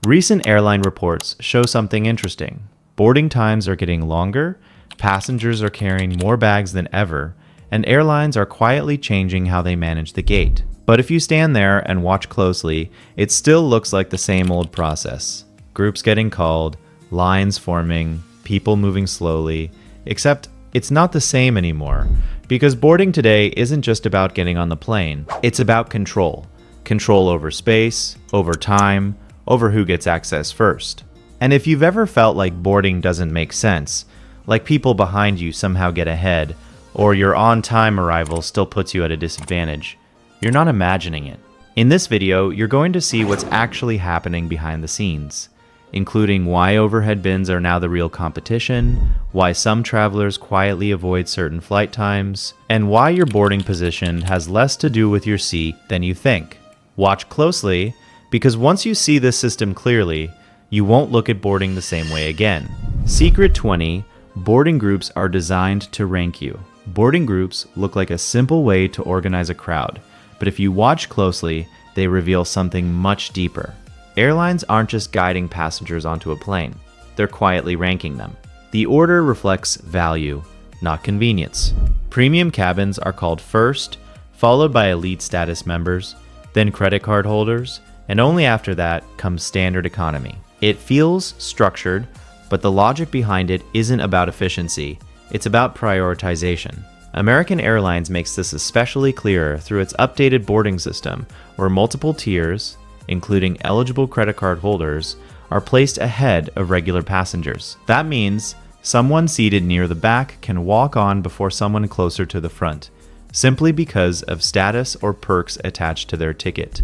Recent airline reports show something interesting. Boarding times are getting longer, passengers are carrying more bags than ever, and airlines are quietly changing how they manage the gate. But if you stand there and watch closely, it still looks like the same old process. Groups getting called, lines forming, people moving slowly, except it's not the same anymore, because boarding today isn't just about getting on the plane, it's about control. Control over space, over time, over who gets access first. And if you've ever felt like boarding doesn't make sense, like people behind you somehow get ahead, or your on-time arrival still puts you at a disadvantage, you're not imagining it. In this video, you're going to see what's actually happening behind the scenes, including why overhead bins are now the real competition, why some travelers quietly avoid certain flight times, and why your boarding position has less to do with your seat than you think. Watch closely, because once you see this system clearly, you won't look at boarding the same way again. Secret 20, boarding groups are designed to rank you. Boarding groups look like a simple way to organize a crowd, but if you watch closely, they reveal something much deeper. Airlines aren't just guiding passengers onto a plane, they're quietly ranking them. The order reflects value, not convenience. Premium cabins are called first, followed by elite status members, then credit card holders, and only after that comes standard economy. It feels structured, but the logic behind it isn't about efficiency, it's about prioritization. American Airlines makes this especially clear through its updated boarding system, where multiple tiers, including eligible credit card holders, are placed ahead of regular passengers. That means someone seated near the back can walk on before someone closer to the front, simply because of status or perks attached to their ticket.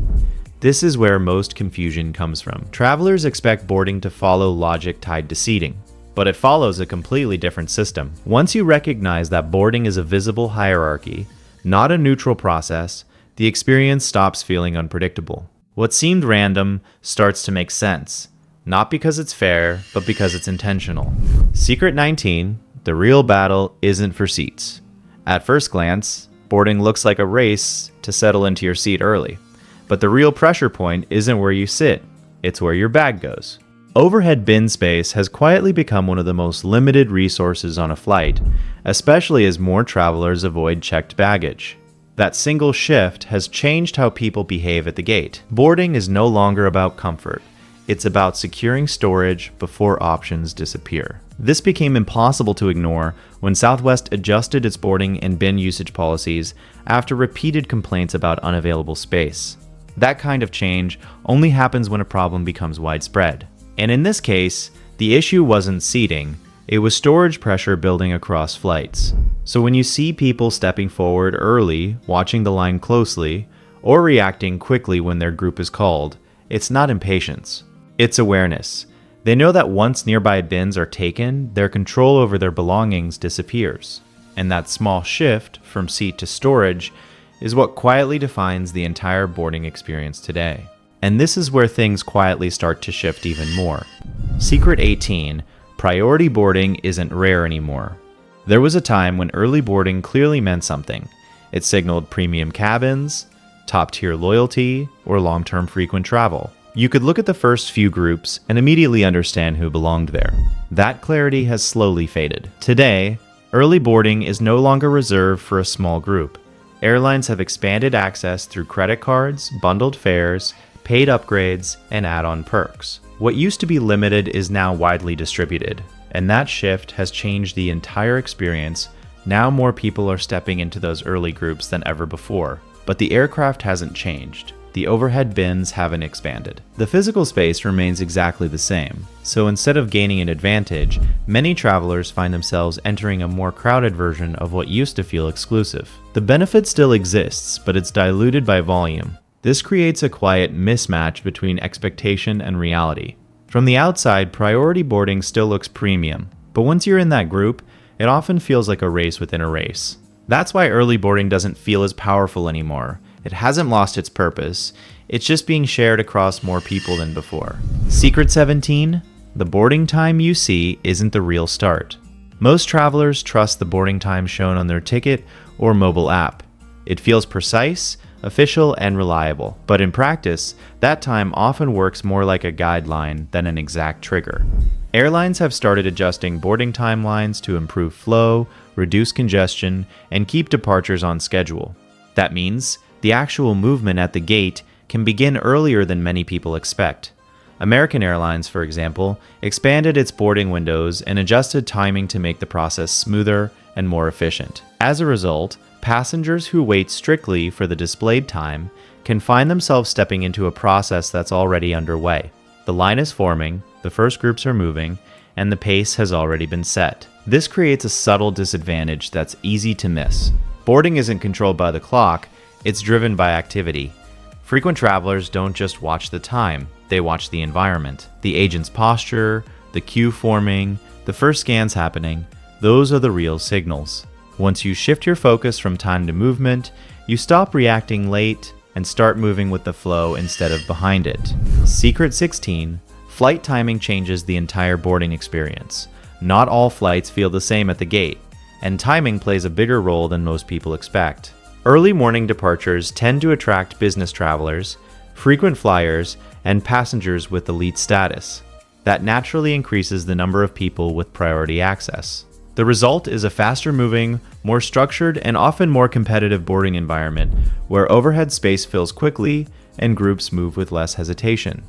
This is where most confusion comes from. Travelers expect boarding to follow logic tied to seating, but it follows a completely different system. Once you recognize that boarding is a visible hierarchy, not a neutral process, the experience stops feeling unpredictable. What seemed random starts to make sense, not because it's fair, but because it's intentional. Secret 19, the real battle isn't for seats. At first glance, boarding looks like a race to settle into your seat early, but the real pressure point isn't where you sit, it's where your bag goes. Overhead bin space has quietly become one of the most limited resources on a flight, especially as more travelers avoid checked baggage. That single shift has changed how people behave at the gate. Boarding is no longer about comfort. It's about securing storage before options disappear. This became impossible to ignore when Southwest adjusted its boarding and bin usage policies after repeated complaints about unavailable space. That kind of change only happens when a problem becomes widespread. And in this case, the issue wasn't seating, it was storage pressure building across flights. So when you see people stepping forward early, watching the line closely, or reacting quickly when their group is called, it's not impatience, it's awareness. They know that once nearby bins are taken, their control over their belongings disappears. And that small shift from seat to storage is what quietly defines the entire boarding experience today. And this is where things quietly start to shift even more. Secret 18, priority boarding isn't rare anymore. There was a time when early boarding clearly meant something. It signaled premium cabins, top-tier loyalty, or long-term frequent travel. You could look at the first few groups and immediately understand who belonged there. That clarity has slowly faded. Today, early boarding is no longer reserved for a small group. Airlines have expanded access through credit cards, bundled fares, paid upgrades, and add-on perks. What used to be limited is now widely distributed, and that shift has changed the entire experience. Now more people are stepping into those early groups than ever before. But the aircraft hasn't changed. The overhead bins haven't expanded. The physical space remains exactly the same, so instead of gaining an advantage, many travelers find themselves entering a more crowded version of what used to feel exclusive. The benefit still exists, but it's diluted by volume. This creates a quiet mismatch between expectation and reality. From the outside, priority boarding still looks premium, but once you're in that group, it often feels like a race within a race. That's why early boarding doesn't feel as powerful anymore. It hasn't lost its purpose, it's just being shared across more people than before. Secret 17, the boarding time you see isn't the real start. Most travelers trust the boarding time shown on their ticket or mobile app. It feels precise, official, and reliable. But in practice, that time often works more like a guideline than an exact trigger. Airlines have started adjusting boarding timelines to improve flow, reduce congestion, and keep departures on schedule. That means the actual movement at the gate can begin earlier than many people expect. American Airlines, for example, expanded its boarding windows and adjusted timing to make the process smoother and more efficient. As a result, passengers who wait strictly for the displayed time can find themselves stepping into a process that's already underway. The line is forming, the first groups are moving, and the pace has already been set. This creates a subtle disadvantage that's easy to miss. Boarding isn't controlled by the clock, it's driven by activity. Frequent travelers don't just watch the time, they watch the environment. The agent's posture, the queue forming, the first scans happening, those are the real signals. Once you shift your focus from time to movement, you stop reacting late and start moving with the flow instead of behind it. Secret 16, flight timing changes the entire boarding experience. Not all flights feel the same at the gate, and timing plays a bigger role than most people expect. Early morning departures tend to attract business travelers, frequent flyers, and passengers with elite status. That naturally increases the number of people with priority access. The result is a faster moving, more structured, and often more competitive boarding environment where overhead space fills quickly and groups move with less hesitation.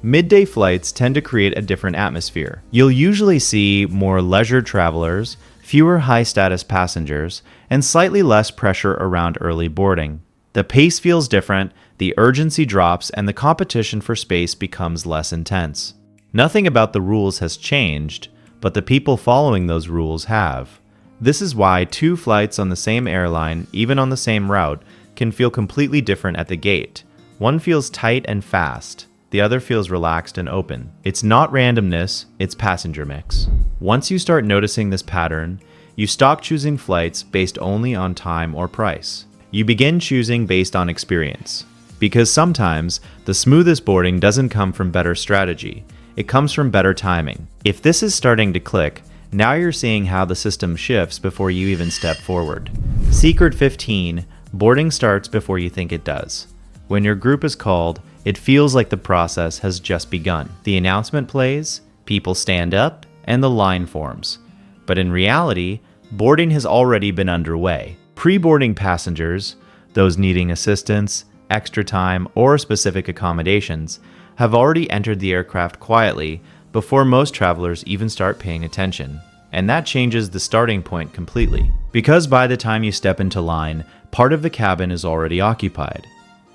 Midday flights tend to create a different atmosphere. You'll usually see more leisure travelers, fewer high-status passengers, and slightly less pressure around early boarding. The pace feels different, the urgency drops, and the competition for space becomes less intense. Nothing about the rules has changed, but the people following those rules have. This is why two flights on the same airline, even on the same route, can feel completely different at the gate. One feels tight and fast, the other feels relaxed and open. It's not randomness, it's passenger mix. Once you start noticing this pattern, you stop choosing flights based only on time or price. You begin choosing based on experience. Because sometimes, the smoothest boarding doesn't come from better strategy. It comes from better timing. If this is starting to click, now you're seeing how the system shifts before you even step forward. Secret 15, boarding starts before you think it does. When your group is called, it feels like the process has just begun. The announcement plays, people stand up, and the line forms. But in reality, boarding has already been underway. Pre-boarding passengers, those needing assistance, extra time, or specific accommodations, have already entered the aircraft quietly before most travelers even start paying attention. And that changes the starting point completely. Because by the time you step into line, part of the cabin is already occupied.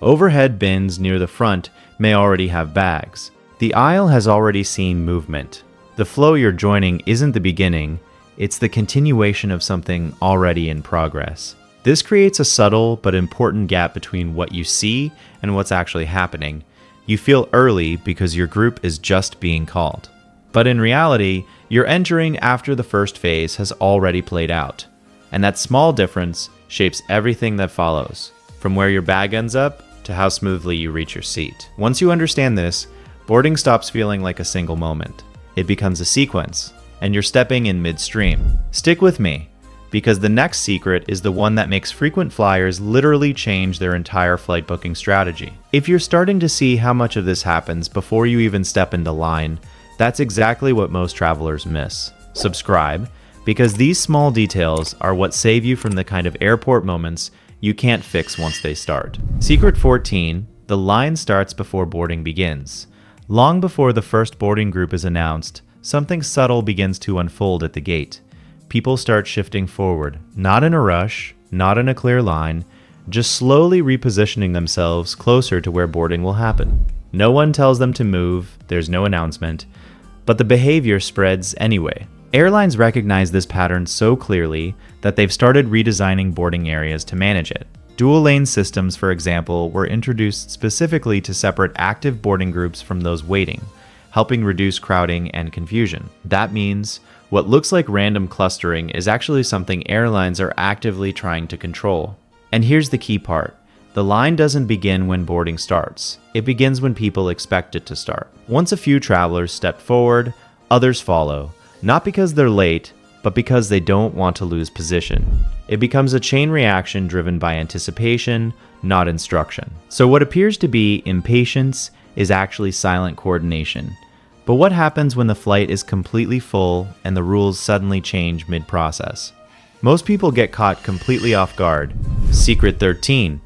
Overhead bins near the front may already have bags. The aisle has already seen movement. The flow you're joining isn't the beginning, it's the continuation of something already in progress. This creates a subtle but important gap between what you see and what's actually happening. You feel early because your group is just being called. But in reality, you're entering after the first phase has already played out. And that small difference shapes everything that follows, from where your bag ends up to how smoothly you reach your seat. Once you understand this, boarding stops feeling like a single moment. It becomes a sequence, and you're stepping in midstream. Stick with me, because the next secret is the one that makes frequent flyers literally change their entire flight booking strategy. If you're starting to see how much of this happens before you even step into line, that's exactly what most travelers miss. Subscribe, because these small details are what save you from the kind of airport moments you can't fix once they start. Secret 14, the line starts before boarding begins. Long before the first boarding group is announced, something subtle begins to unfold at the gate. People start shifting forward, not in a rush, not in a clear line, just slowly repositioning themselves closer to where boarding will happen. No one tells them to move, there's no announcement, but the behavior spreads anyway. Airlines recognize this pattern so clearly that they've started redesigning boarding areas to manage it. Dual-lane systems, for example, were introduced specifically to separate active boarding groups from those waiting, helping reduce crowding and confusion. That means what looks like random clustering is actually something airlines are actively trying to control. And here's the key part. The line doesn't begin when boarding starts. It begins when people expect it to start. Once a few travelers step forward, others follow. Not because they're late, but because they don't want to lose position. It becomes a chain reaction driven by anticipation, not instruction. So what appears to be impatience is actually silent coordination. But what happens when the flight is completely full and the rules suddenly change mid-process? Most people get caught completely off guard. Secret 13.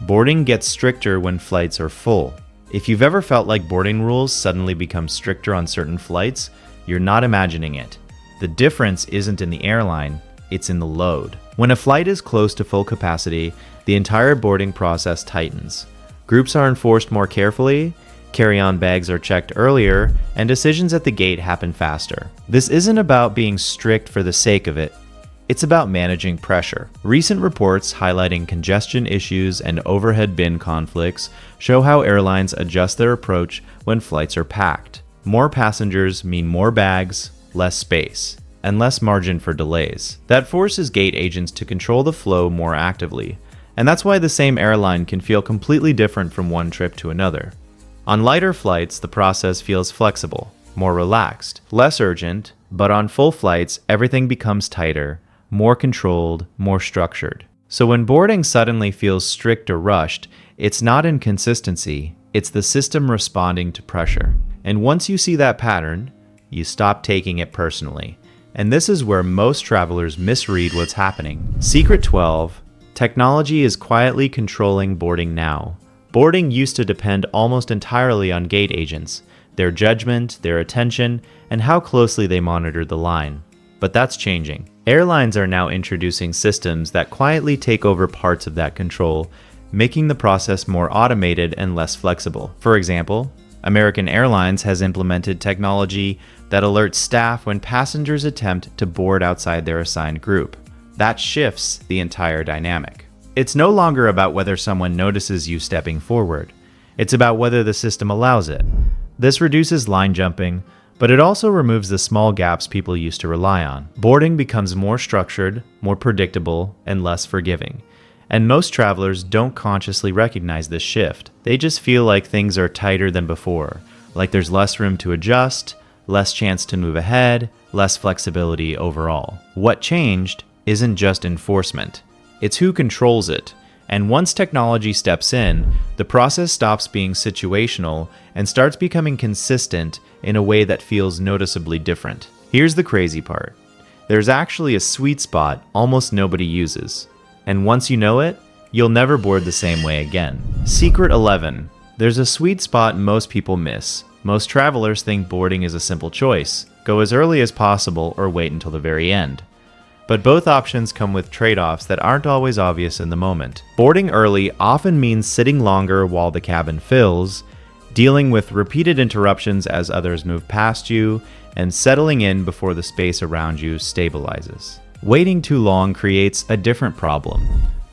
Boarding gets stricter when flights are full. If you've ever felt like boarding rules suddenly become stricter on certain flights, you're not imagining it. The difference isn't in the airline, it's in the load. When a flight is close to full capacity, the entire boarding process tightens. Groups are enforced more carefully, carry-on bags are checked earlier, and decisions at the gate happen faster. This isn't about being strict for the sake of it. It's about managing pressure. Recent reports highlighting congestion issues and overhead bin conflicts show how airlines adjust their approach when flights are packed. More passengers mean more bags, less space, and less margin for delays. That forces gate agents to control the flow more actively, and that's why the same airline can feel completely different from one trip to another. On lighter flights, the process feels flexible, more relaxed, less urgent, but on full flights, everything becomes tighter, more controlled, more structured. So when boarding suddenly feels strict or rushed, it's not inconsistency, it's the system responding to pressure. And once you see that pattern, you stop taking it personally. And this is where most travelers misread what's happening. Secret 12. Technology is quietly controlling boarding now. Boarding used to depend almost entirely on gate agents, their judgment, their attention, and how closely they monitored the line. But that's changing. Airlines are now introducing systems that quietly take over parts of that control, making the process more automated and less flexible. For example, American Airlines has implemented technology that alerts staff when passengers attempt to board outside their assigned group. That shifts the entire dynamic. It's no longer about whether someone notices you stepping forward. It's about whether the system allows it. This reduces line jumping, but it also removes the small gaps people used to rely on. Boarding becomes more structured, more predictable, and less forgiving. And most travelers don't consciously recognize this shift. They just feel like things are tighter than before, like there's less room to adjust, less chance to move ahead, less flexibility overall. What changed isn't just enforcement. It's who controls it. And once technology steps in, the process stops being situational and starts becoming consistent in a way that feels noticeably different. Here's the crazy part. There's actually a sweet spot almost nobody uses. And once you know it, you'll never board the same way again. Secret 11. There's a sweet spot most people miss. Most travelers think boarding is a simple choice. Go as early as possible or wait until the very end. But both options come with trade-offs that aren't always obvious in the moment. Boarding early often means sitting longer while the cabin fills, dealing with repeated interruptions as others move past you, and settling in before the space around you stabilizes. Waiting too long creates a different problem.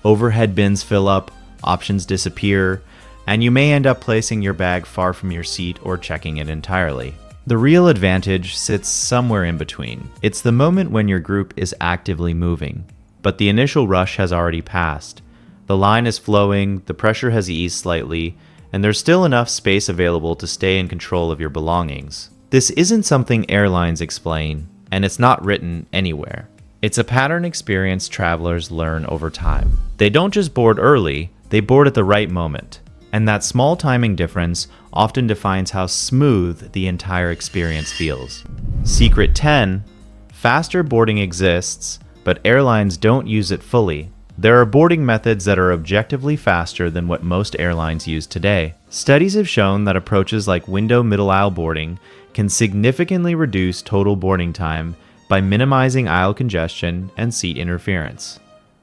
Overhead bins fill up, options disappear, and you may end up placing your bag far from your seat or checking it entirely. The real advantage sits somewhere in between. It's the moment when your group is actively moving, but the initial rush has already passed. The line is flowing, the pressure has eased slightly, and there's still enough space available to stay in control of your belongings. This isn't something airlines explain, and it's not written anywhere. It's a pattern experienced travelers learn over time. They don't just board early, they board at the right moment. And that small timing difference often defines how smooth the entire experience feels. Secret 10. Faster boarding exists, but airlines don't use it fully. There are boarding methods that are objectively faster than what most airlines use today. Studies have shown that approaches like window middle aisle boarding can significantly reduce total boarding time by minimizing aisle congestion and seat interference.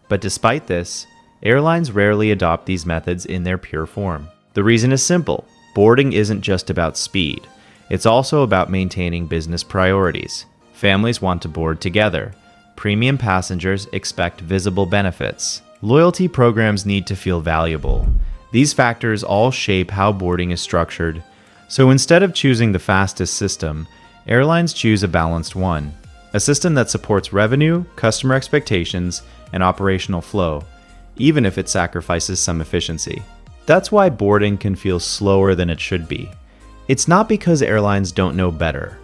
But despite this, airlines rarely adopt these methods in their pure form. The reason is simple. Boarding isn't just about speed. It's also about maintaining business priorities. Families want to board together. Premium passengers expect visible benefits. Loyalty programs need to feel valuable. These factors all shape how boarding is structured. So instead of choosing the fastest system, airlines choose a balanced one. A system that supports revenue, customer expectations, and operational flow, even if it sacrifices some efficiency. That's why boarding can feel slower than it should be. It's not because airlines don't know better.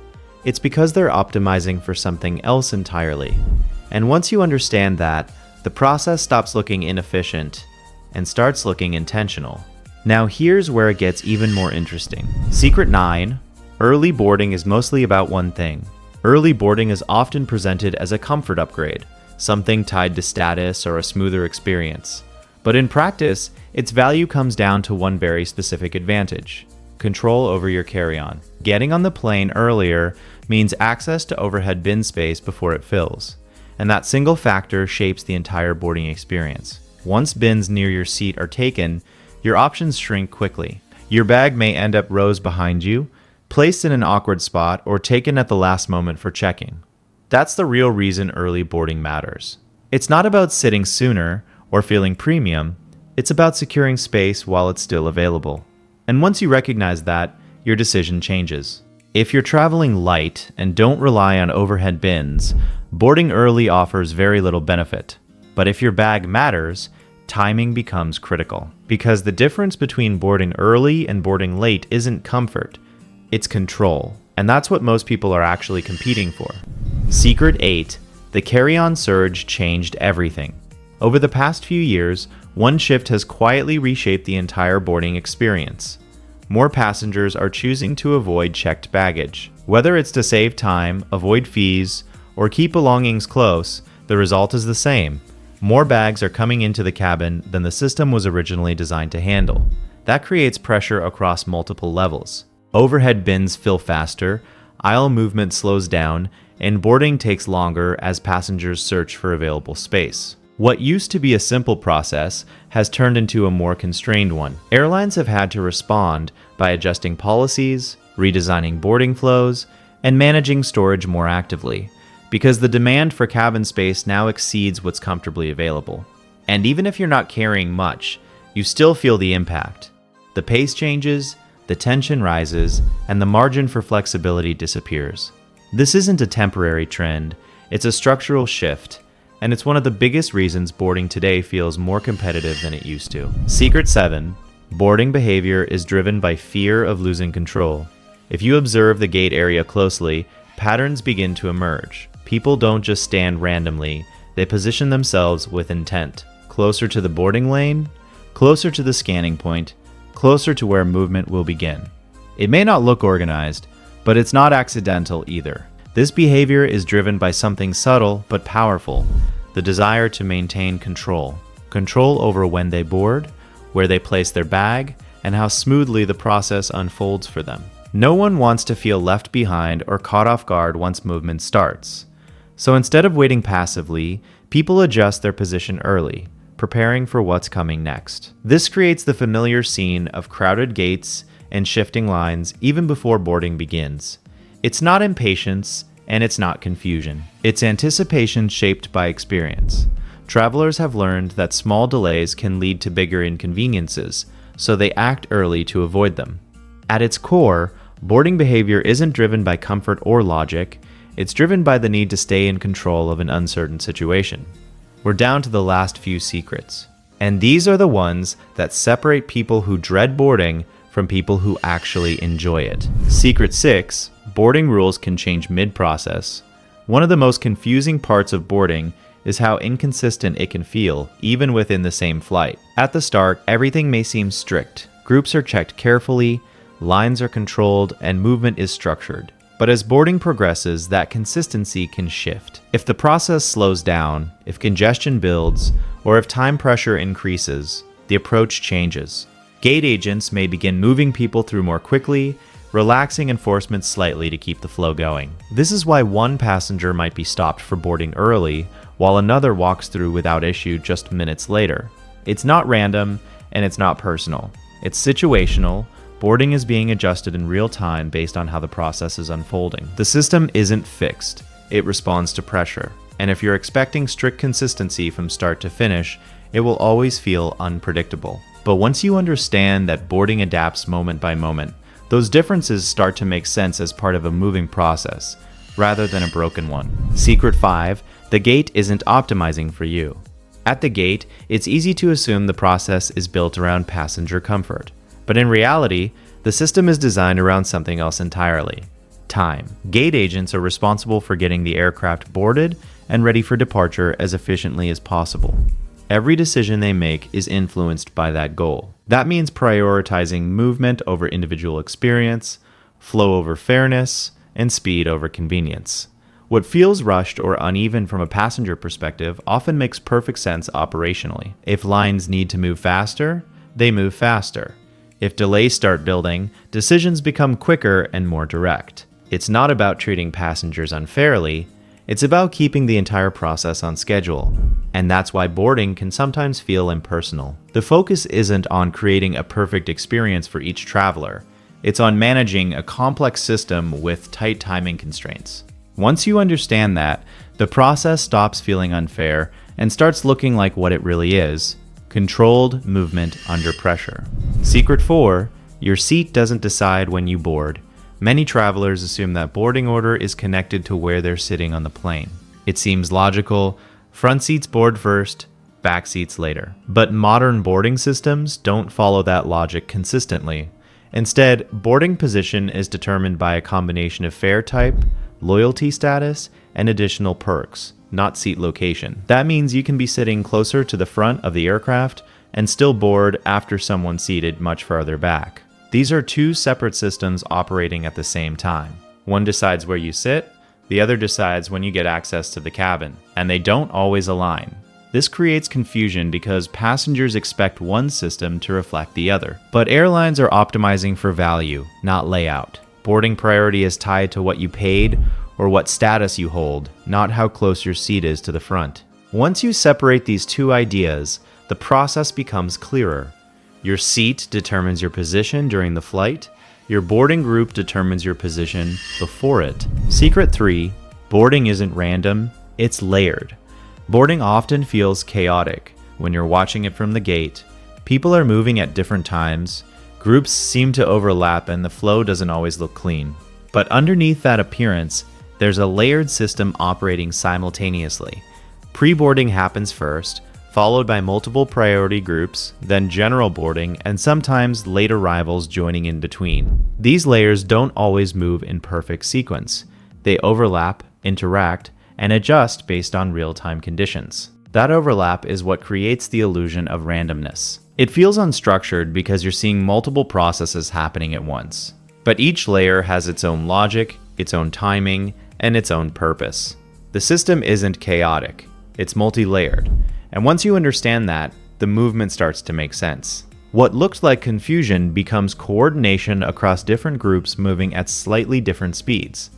It's because they're optimizing for something else entirely. And once you understand that, the process stops looking inefficient and starts looking intentional. Now here's where it gets even more interesting. Secret 9, early boarding is mostly about one thing. Early boarding is often presented as a comfort upgrade, something tied to status or a smoother experience. But in practice, its value comes down to one very specific advantage: control over your carry-on. Getting on the plane earlier means access to overhead bin space before it fills, and that single factor shapes the entire boarding experience. Once bins near your seat are taken, your options shrink quickly. Your bag may end up rows behind you, placed in an awkward spot, or taken at the last moment for checking. That's the real reason early boarding matters. It's not about sitting sooner or feeling premium, it's about securing space while it's still available. And once you recognize that, your decision changes. If you're traveling light and don't rely on overhead bins, boarding early offers very little benefit. But if your bag matters, timing becomes critical. Because the difference between boarding early and boarding late isn't comfort, it's control. And that's what most people are actually competing for. Secret 8, the carry-on surge changed everything. Over the past few years, one shift has quietly reshaped the entire boarding experience. More passengers are choosing to avoid checked baggage. Whether it's to save time, avoid fees, or keep belongings close, the result is the same. More bags are coming into the cabin than the system was originally designed to handle. That creates pressure across multiple levels. Overhead bins fill faster, aisle movement slows down, and boarding takes longer as passengers search for available space. What used to be a simple process has turned into a more constrained one. Airlines have had to respond by adjusting policies, redesigning boarding flows, and managing storage more actively, because the demand for cabin space now exceeds what's comfortably available. And even if you're not carrying much, you still feel the impact. The pace changes, the tension rises, and the margin for flexibility disappears. This isn't a temporary trend, it's a structural shift, and it's one of the biggest reasons boarding today feels more competitive than it used to. Secret 7, boarding behavior is driven by fear of losing control. If you observe the gate area closely, patterns begin to emerge. People don't just stand randomly, they position themselves with intent. Closer to the boarding lane, closer to the scanning point, closer to where movement will begin. It may not look organized, but it's not accidental either. This behavior is driven by something subtle but powerful: the desire to maintain control. Control over when they board, where they place their bag, and how smoothly the process unfolds for them. No one wants to feel left behind or caught off guard once movement starts. So instead of waiting passively, people adjust their position early, preparing for what's coming next. This creates the familiar scene of crowded gates and shifting lines even before boarding begins. It's not impatience, and it's not confusion. It's anticipation shaped by experience. Travelers have learned that small delays can lead to bigger inconveniences, so they act early to avoid them. At its core, boarding behavior isn't driven by comfort or logic, it's driven by the need to stay in control of an uncertain situation. We're down to the last few secrets. And these are the ones that separate people who dread boarding from people who actually enjoy it. Secret 6, boarding rules can change mid-process. One of the most confusing parts of boarding is how inconsistent it can feel, even within the same flight. At the start, everything may seem strict. Groups are checked carefully, lines are controlled, and movement is structured. But as boarding progresses, that consistency can shift. If the process slows down, if congestion builds, or if time pressure increases, the approach changes. Gate agents may begin moving people through more quickly, relaxing enforcement slightly to keep the flow going. This is why one passenger might be stopped for boarding early, while another walks through without issue just minutes later. It's not random, and it's not personal. It's situational. Boarding is being adjusted in real time based on how the process is unfolding. The system isn't fixed. It responds to pressure. And if you're expecting strict consistency from start to finish, it will always feel unpredictable. But once you understand that boarding adapts moment by moment, those differences start to make sense as part of a moving process, rather than a broken one. Secret 5, the gate isn't optimizing for you. At the gate, it's easy to assume the process is built around passenger comfort. But in reality, the system is designed around something else entirely: Time. Gate agents are responsible for getting the aircraft boarded and ready for departure as efficiently as possible. Every decision they make is influenced by that goal. That means prioritizing movement over individual experience, flow over fairness, and speed over convenience. What feels rushed or uneven from a passenger perspective often makes perfect sense operationally. If lines need to move faster, they move faster. If delays start building, decisions become quicker and more direct. It's not about treating passengers unfairly, it's about keeping the entire process on schedule. And that's why boarding can sometimes feel impersonal. The focus isn't on creating a perfect experience for each traveler, it's on managing a complex system with tight timing constraints. Once you understand that, the process stops feeling unfair and starts looking like what it really is: controlled movement under pressure. Secret 4, your seat doesn't decide when you board. Many travelers assume that boarding order is connected to where they're sitting on the plane. It seems logical: front seats board first, back seats later. But modern boarding systems don't follow that logic consistently. Instead, boarding position is determined by a combination of fare type, loyalty status, and additional perks, not seat location. That means you can be sitting closer to the front of the aircraft and still board after someone seated much farther back. These are two separate systems operating at the same time. One decides where you sit, the other decides when you get access to the cabin, and they don't always align. This creates confusion because passengers expect one system to reflect the other. But airlines are optimizing for value, not layout. Boarding priority is tied to what you paid or what status you hold, not how close your seat is to the front. Once you separate these two ideas, the process becomes clearer. Your seat determines your position during the flight. Your boarding group determines your position before it. Secret 3, boarding isn't random, it's layered. Boarding often feels chaotic when you're watching it from the gate. People are moving at different times. Groups seem to overlap and the flow doesn't always look clean. But underneath that appearance, there's a layered system operating simultaneously. Pre-boarding happens first, followed by multiple priority groups, then general boarding, and sometimes late arrivals joining in between. These layers don't always move in perfect sequence. They overlap, interact, and adjust based on real-time conditions. That overlap is what creates the illusion of randomness. It feels unstructured because you're seeing multiple processes happening at once. But each layer has its own logic, its own timing, and its own purpose. The system isn't chaotic, it's multi-layered. And once you understand that, the movement starts to make sense. What looked like confusion becomes coordination across different groups moving at slightly different speeds.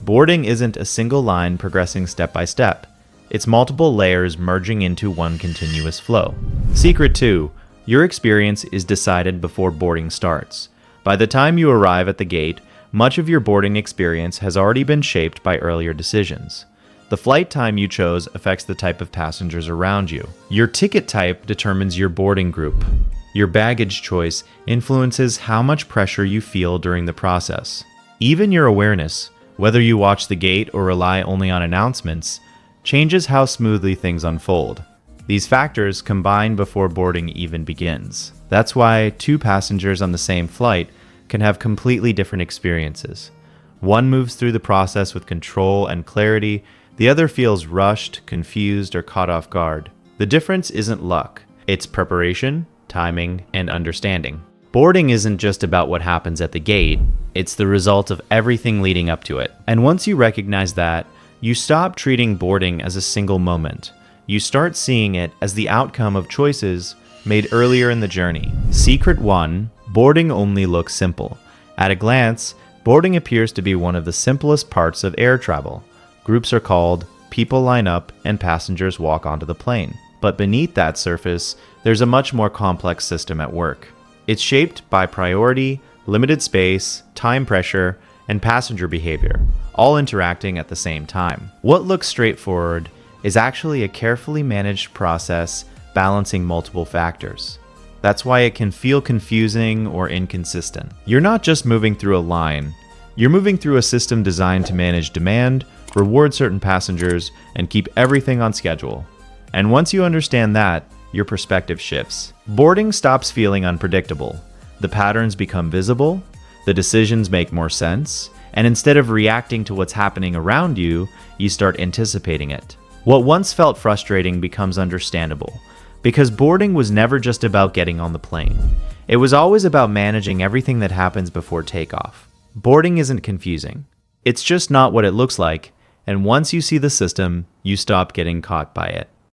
Boarding isn't a single line progressing step by step. It's multiple layers merging into one continuous flow. Secret 2, your experience is decided before boarding starts. By the time you arrive at the gate, much of your boarding experience has already been shaped by earlier decisions. The flight time you chose affects the type of passengers around you. Your ticket type determines your boarding group. Your baggage choice influences how much pressure you feel during the process. Even your awareness, whether you watch the gate or rely only on announcements, changes how smoothly things unfold. These factors combine before boarding even begins. That's why two passengers on the same flight can have completely different experiences. One moves through the process with control and clarity, the other feels rushed, confused, or caught off guard. The difference isn't luck, it's preparation, timing, and understanding. Boarding isn't just about what happens at the gate, it's the result of everything leading up to it. And once you recognize that, you stop treating boarding as a single moment. You start seeing it as the outcome of choices made earlier in the journey. Secret 1, boarding only looks simple. At a glance, boarding appears to be one of the simplest parts of air travel. Groups are called, people line up, and passengers walk onto the plane. But beneath that surface, there's a much more complex system at work. It's shaped by priority, limited space, time pressure, and passenger behavior, all interacting at the same time. What looks straightforward is actually a carefully managed process balancing multiple factors. That's why it can feel confusing or inconsistent. You're not just moving through a line, you're moving through a system designed to manage demand, reward certain passengers, and keep everything on schedule. And once you understand that, your perspective shifts. Boarding stops feeling unpredictable. The patterns become visible, the decisions make more sense, And instead of reacting to what's happening around you, you start anticipating it. What once felt frustrating becomes understandable, because boarding was never just about getting on the plane. It was always about managing everything that happens before takeoff. Boarding isn't confusing. It's just not what it looks like, and once you see the system, you stop getting caught by it.